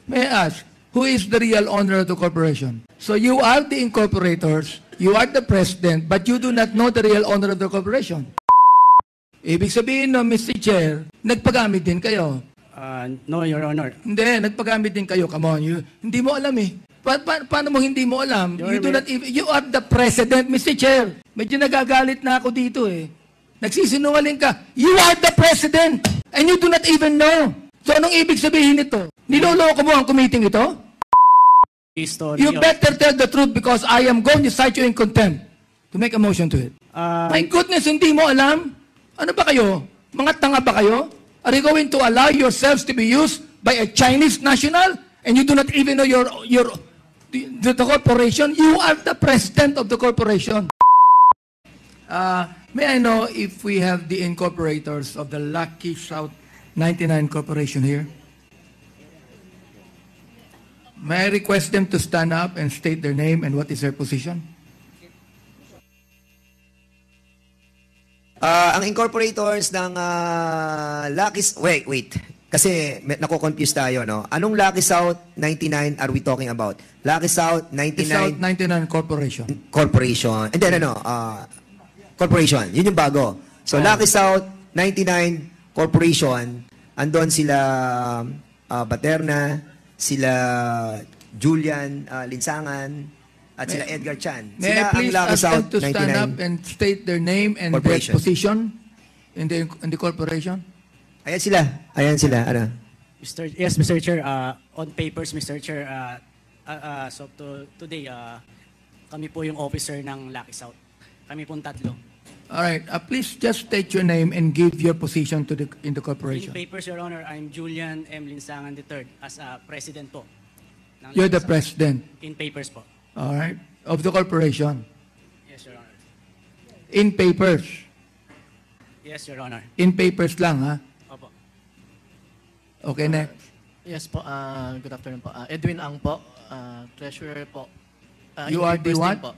may I ask, who is the real owner of the corporation? So you are the incorporators, you are the president, but you do not know the real owner of the corporation. Ibig sabihin no, Mr. Chair, nagpagamit din kayo. No, Your Honor. Hindi, nagpagamit din kayo. Come on, hindi mo alam eh. Paano mo hindi mo alam? You are the president, Mr. Chair. Medyo nagagalit na ako dito eh. Nagsisinungaling ka. You are the president and you do not even know. So anong ibig sabihin nito? Niloloko mo ang committee ito? You better tell the truth because I am going to cite you in contempt to make a motion to it. My goodness, hindi mo alam? Ano ba kayo? Mga tanga ba kayo? Are you going to allow yourselves to be used by a Chinese national and you do not even know the corporation? You are the president of the corporation. May I know if we have the incorporators of the Lucky South 99 Corporation here? May I request them to stand up and state their name and what is their position? Ang incorporators ng Lucky... Wait. Kasi nako-confuse tayo, no? Anong Lucky South 99 are we talking about? Lucky South 99... South 99 Corporation. Corporation. And then corporation. Yun yung bago. So, Lucky South 99 Corporation, andon sila Baterna, sila Julian Linsangan, at sila Edgar Chan. May Sila I please ask them to stand up and state their name and their position in the corporation? Ayan sila. Ano? Yes, Mr. Chair. On papers, Mr. Chair, so today, kami po yung officer ng Lucky South. Kami pong tatlo. All right. Please just state your name and give your position in the corporation. In papers, Your Honor, I'm Julian M. Linsangan III as president po. You're the president. In papers po. All right. Of the corporation. Yes, Your Honor. In papers. Yes, Your Honor. In papers lang, ha? Opo. Okay, next. Yes po, good afternoon po. Edwin Ang po, treasurer po. You are the what? Po.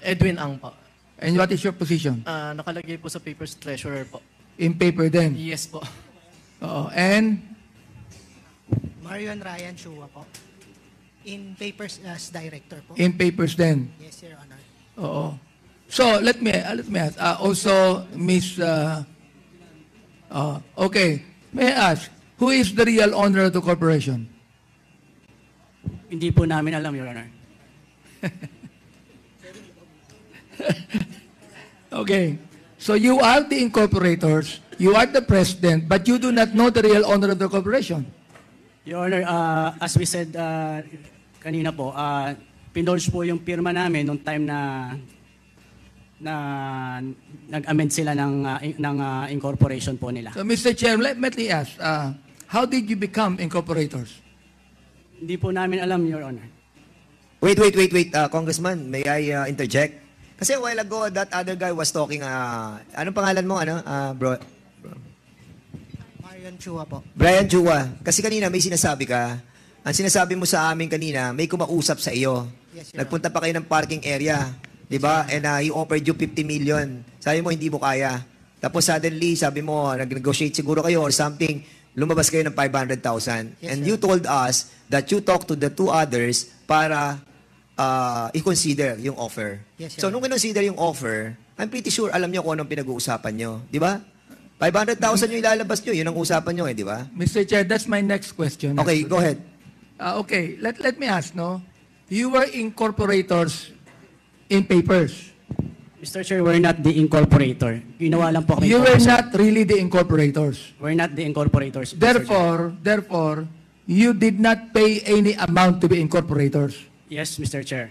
Edwin Ang po. And what is your position? Nakalagay po sa papers, treasurer po. In paper din? Yes po. And? Marion Ryan Chua po. In papers as director po. In papers din? Yes, Your Honor. Oo. So, let me ask. Also, Miss... okay. May I ask, who is the real owner of the corporation? Hindi po namin alam, Your Honor. Okay. So you are the incorporators, you are the president, but you do not know the real owner of the corporation. Your Honor, as we said kanina po, pinolge po yung pirma namin nung time na nag-amend sila ng incorporation po nila. So Mr. Chair, let me ask, how did you become incorporators? Hindi po namin alam, Your Honor. Wait. Congressman, may I interject? Kasi a while ago, that other guy was talking, anong pangalan mo, bro? Marion Chua po. Brian Chua. Kasi kanina may sinasabi ka. Ang sinasabi mo sa amin kanina, may kumausap sa iyo. Yes, Your Nagpunta pa kayo ng parking area. Diba? And he offered you 50 million. Sabi mo, hindi mo kaya. Tapos suddenly, sabi mo, nag-negotiate siguro kayo or something, lumabas kayo ng 500,000. Yes, and sir. you told us that you talked to the two others para i-consider yung offer. Yes, sir. So, nung i-consider yung offer, I'm pretty sure alam niyo kung anong pinag-uusapan niyo. Di ba? 500,000 yung ilalabas niyo. Yun ang usapan niyo di ba? Mr. Chair, that's my next question. Okay, go ahead. Okay, let me ask, no? You were incorporators in papers. Mr. Chair, we're not the incorporator. Ginawa lang po kami. You were not really the incorporators. We're not the incorporators. Mr. Therefore, you did not pay any amount to be incorporators. Yes, Mr. Chair.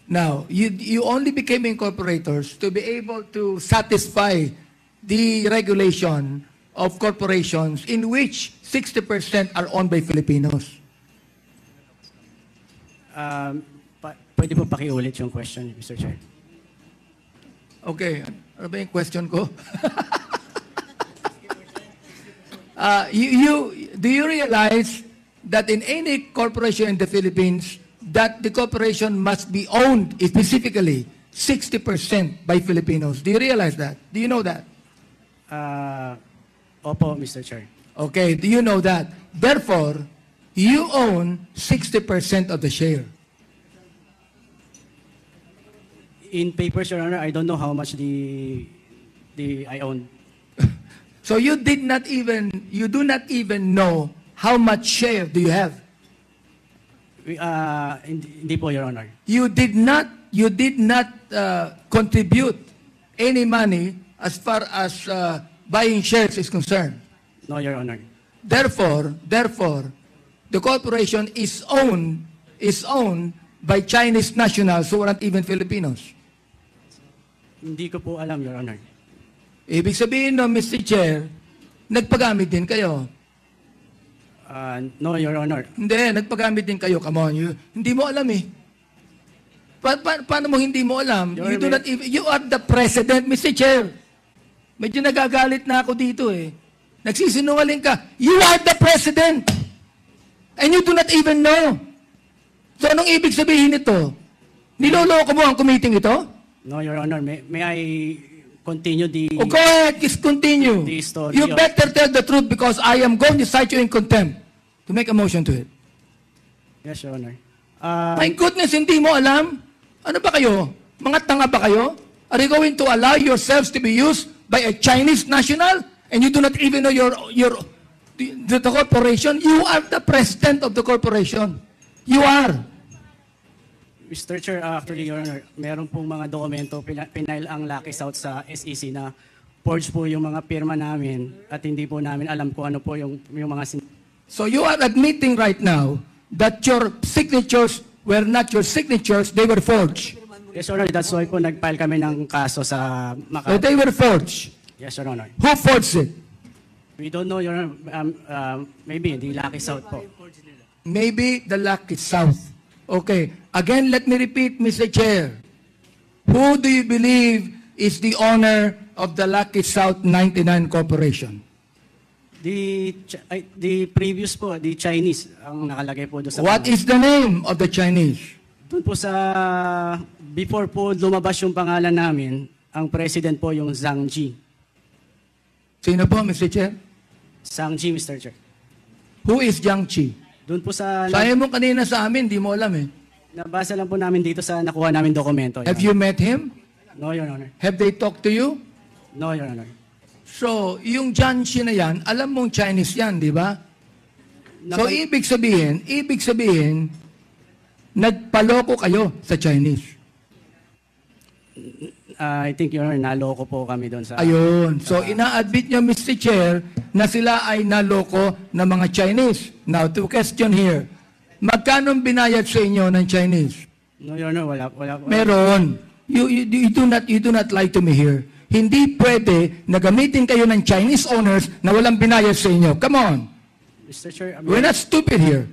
Now, you only became incorporators to be able to satisfy the regulation of corporations in which 60% are owned by Filipinos. Pwede po pakiulit yung question, Mr. Chair. Okay. Ano ba yung question ko? Do you realize that in any corporation in the Philippines, that the corporation must be owned specifically 60% by Filipinos? Do you realize that? Do you know that? Opo, Mr. Chair. Okay, do you know that? Therefore, you own 60% of the share. In papers, Your Honor, I don't know how much I own. So you do not even know how much share do you have. Hindi po, Your Honor. You did not contribute any money as far as buying shares is concerned. No, Your Honor. Therefore, the corporation is owned by Chinese nationals who aren't even Filipinos. Hindi ko po alam, Your Honor. Ibig sabihin no, Mr. Chair, nagpagamit din kayo. No, Your Honor. Hindi, nagpagamit din kayo. Come on, hindi mo alam eh. Paano mo hindi mo alam? You are the president, Mr. Chair. Medyo nagagalit na ako dito eh. Nagsisinungaling ka. You are the president. And you do not even know. So anong ibig sabihin nito? Niloloko mo ang committee ito? No, Your Honor. May I continue the... Oh, go ahead, just continue. The story You better tell the truth because I am going to cite you in contempt to make a motion to it. Yes, Your Honor. My goodness, hindi mo alam? Ano ba kayo? Mga tanga ba kayo? Are you going to allow yourselves to be used by a Chinese national and you do not even know the corporation? You are the president of the corporation. You are. Mr. Chair, actually, Your Honor, meron pong mga dokumento, pinail ang Lucky South sa SEC na forged po yung mga pirma namin at hindi po namin alam kung ano po yung mga... So you are admitting right now that your signatures were not your signatures, they were forged. Yes, Your Honor, that's why po nag-file kami ng kaso sa So Makati. they were forged. Yes, Your Honor. Who forged it? We don't know, Your Honor. Maybe the Lucky South po. Maybe the Lucky South. Okay. Again, let me repeat, Mr. Chair. Who do you believe is the owner of the Lucky South 99 Corporation? The previous po, the Chinese, ang nakalagay po doon sa... What is the name of the Chinese? Doon po sa... Before po lumabas yung pangalan namin, ang president po yung Zhang Ji. Sino po, Mr. Chair? Zhang Ji, Mr. Chair. Who is Jiang Qi? Doon po sa... Sabi mo kanina sa amin, di mo alam eh. Nabasa lang po namin dito sa nakuha namin dokumento. Have you met him? No, Your Honor. Have they talked to you? No, Your Honor. So, yung Jiang Qi na yan, alam mong Chinese yan, di ba? So, ibig sabihin, nagpaloko kayo sa Chinese. I think, Your Honor, naloko po kami doon sa... Ayun. So, ina-admit niyo, Mr. Chair, na sila ay naloko ng mga Chinese. Now, to question here, magkano binayad sa inyo ng Chinese? No, Your Honor, wala. Meron. You do not lie to me here. Hindi pwede na gamitin kayo ng Chinese owners na walang binayad sa inyo. Come on. Mr. Chair, We're not stupid here.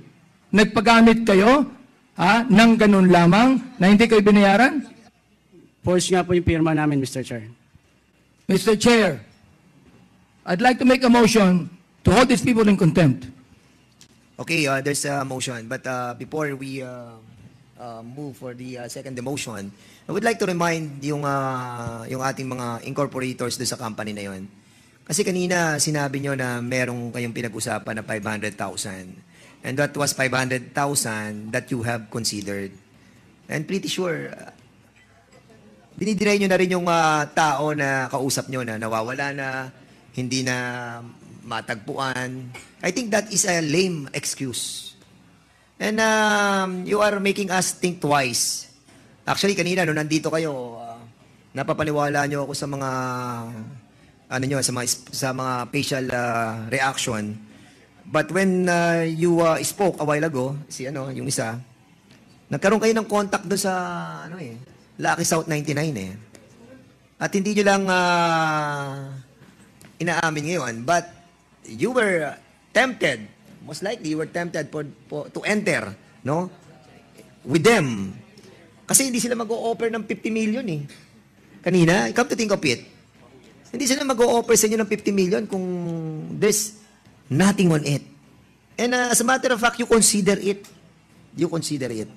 Nagpagamit kayo ng ganun lamang na hindi kayo binayaran? forge nga po yung pirma namin, Mr. Chair. Mr. Chair, I'd like to make a motion to hold these people in contempt. Okay, there's a motion. But before we move for the second motion, I would like to remind yung ating mga incorporators doon sa company na yon. Kasi kanina sinabi nyo na merong kayong pinag-usapan na 500,000. And that was 500,000 that you have considered. And pretty sure, dinideny nyo na rin yung tao na kausap nyo na nawawala na, hindi na matagpuan. I think that is a lame excuse. And you are making us think twice. Actually, kanina, nung nandito kayo, napapaniwala nyo ako sa mga sa mga facial reaction. But when you spoke a while ago, yung isa, nagkaroon kayo ng contact doon sa Lucky South 99 eh. At hindi nyo lang inaamin ngayon, but you were tempted, most likely you were tempted to enter, no? With them. Kasi hindi sila mag-o-offer ng 50 million eh. Kanina, come to think of it, hindi sila mag-o-offer sa inyo ng 50 million kung there's nothing on it. And as a matter of fact, you consider it. You consider it.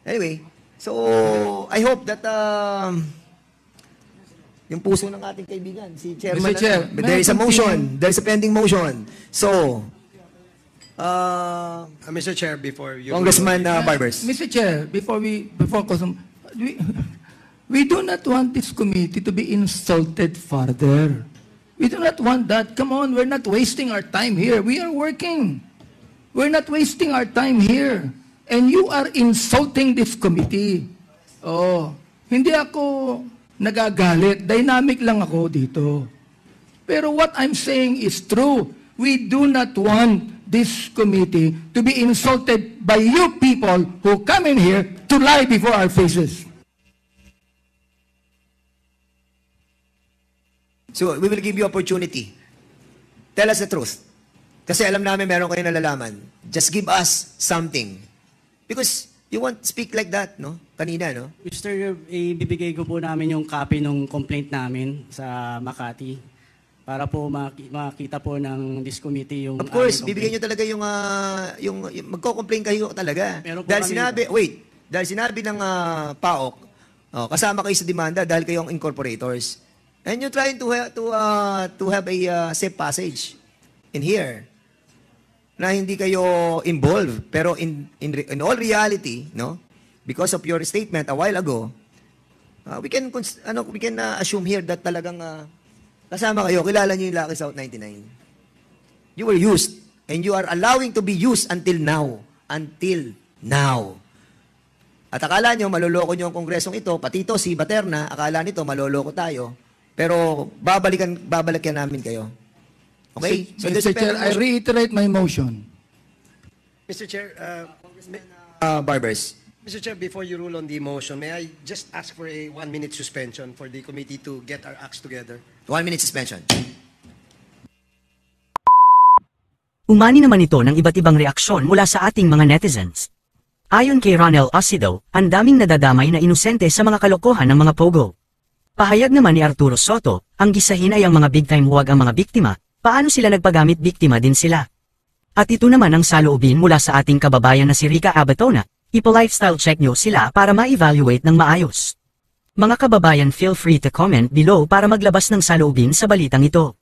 Anyway, so I hope that yung puso ng ating kaibigan, si Chairman, Mr. Chair, there is a motion. There is a pending motion. So, Mr. Chair, before you... Congressman Barbers. Mr. Chair, we do not want this committee to be insulted further. We do not want that. Come on, we're not wasting our time here. We are working. We're not wasting our time here. And you are insulting this committee. Oh, hindi ako nagagalit. Dynamic lang ako dito. Pero what I'm saying is true. We do not want this committee to be insulted by you people who come in here to lie before our faces. So, we will give you opportunity. Tell us the truth. Kasi alam namin meron kayo nalalaman. Just give us something. Because you won't speak like that, no? Kanina, no? Mr. Ibibigay ko po namin yung copy ng complaint namin sa Makati para po makita po ng this committee yung... Of course, aming bibigyan nyo complaint. talaga yung magko-complain kayo talaga. Meron po Dahil kami- dahil sinabi ng PAOK, kasama kayo sa demanda dahil kayong incorporators. And you're trying to have a safe passage in here na hindi kayo involved. Pero in all reality, no, because of your statement a while ago, we can assume here that talagang kasama kayo, kilala niyo yung Lucky South 99. You were used and you are allowing to be used until now. Until now. At akala nyo, maloloko nyo ang kongresong ito, pati ito, si Baterna, akala nito, maloloko tayo. Pero babalikan namin kayo. Okay? Mr. Chair, I reiterate my motion. Mr. Chair, Barbers. Mr. Chair, before you rule on the motion, may I just ask for a 1-minute suspension for the committee to get our acts together? 1 minute suspension. Umani naman ito ng iba't ibang reaksyon mula sa ating mga netizens. Ayon kay Ronel Osido, ang daming nadadamay na inosente sa mga kalokohan ng mga pogo. Pahayag naman ni Arturo Soto, ang gisahin ay ang mga big time huwag ang mga biktima, paano sila nagpagamit biktima din sila. At ito naman ang saloobin mula sa ating kababayan na si Rica Abatona, ipo-lifestyle check nyo sila para ma-evaluate ng maayos. Mga kababayan, feel free to comment below para maglabas ng saloobin sa balitang ito.